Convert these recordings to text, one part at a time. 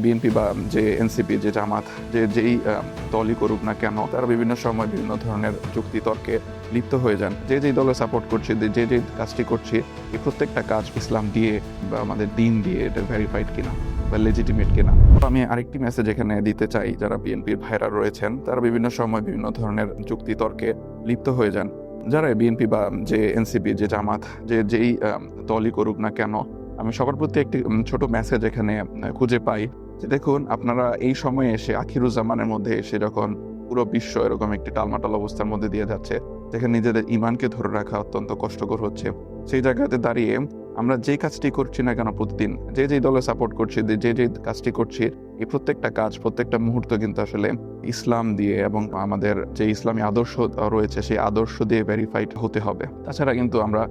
BNP বা যে NCP যে জামাত যেই দলই করুক না কেন, তারা বিভিন্ন সময় বিভিন্ন ধরনের যুক্তি তর্কে লিপ্ত হয়ে যান। যেই দলে সাপোর্ট করছি, যে কাজটি করছি, এই প্রত্যেকটা কাজ ইসলাম দিয়ে বা আমাদের দিন দিয়ে এটা ভেরিফাইড কিনা বা লেজিটিমেট কিনা। আমি আরেকটি মেসেজ এখানে দিতে চাই, যারা বিএনপির ভাইরা রয়েছেন তারা বিভিন্ন সময় বিভিন্ন ধরনের যুক্তি তর্কে লিপ্ত হয়ে যান। যারা বিএনপি বা যে এনসিপি যে জামাত যেই দলই করুক না কেন, আমি সবার প্রতি একটি ছোট মেসেজ এখানে খুঁজে পাই যে দেখুন, আপনারা এই সময়ে এসে আখিরুজ্জামানের মধ্যে এসে যখন পুরো বিশ্ব এরকম একটি টালমাটাল অবস্থার মধ্যে দিয়ে যাচ্ছে, যেখানে নিজেদের ইমানকে ধরে রাখা অত্যন্ত কষ্টকর হচ্ছে, সেই জায়গাতে দাঁড়িয়ে আমরা যে কাজটি করছি না কেন প্রতিদিন, যেই দলে সাপোর্ট করছি, যে কাজটি করছি, এই প্রত্যেকটা কাজ প্রত্যেকটা মুহূর্ত কিন্তু আসলে ইসলাম দিয়ে এবং আমাদের যে ইসলামী আদর্শ রয়েছে সেই আদর্শ দিয়ে ভেরিফাইড হতে হবে। তাছাড়া কিন্তু আমরা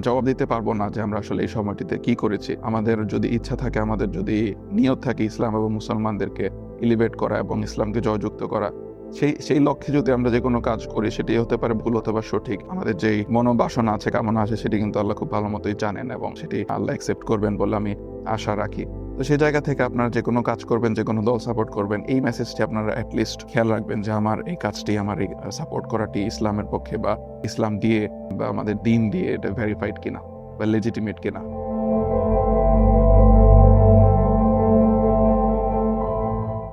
জবাব দিতে পারবো না যে আমরা আসলে এই সময়টিতে কি করেছি। আমাদের যদি ইচ্ছা থাকে, আমাদের যদি নিয়ত থাকে ইসলাম এবং মুসলমানদেরকে এলিভেট করা এবং ইসলামকে জয়যুক্ত করা, সেই লক্ষ্যে যদি আমরা যে কোনো কাজ করি, সেটি হতে পারে ভুল অথবা সঠিক। আমাদের যেই মনোবাসনা আছে, কামনা আছে, সেটি কিন্তু আল্লাহ খুব ভালো মতোই জানেন এবং সেটি আল্লাহ অ্যাকসেপ্ট করবেন বলে আমি আশা রাখি। তো সেই জায়গা থেকে আপনারা যে কোনো কাজ করবেন, যে কোনো দল সাপোর্ট করবেন, এই মেসেজটি আপনারা অ্যাটলিস্ট খেয়াল রাখবেন যে আমার এই কাজটি, আমার এই সাপোর্ট করাটি ইসলামের পক্ষে বা ইসলাম দিয়ে বা আমাদের দিন দিয়ে এটা ভেরিফাইড কিনা বা লেজিটিমেট কিনা।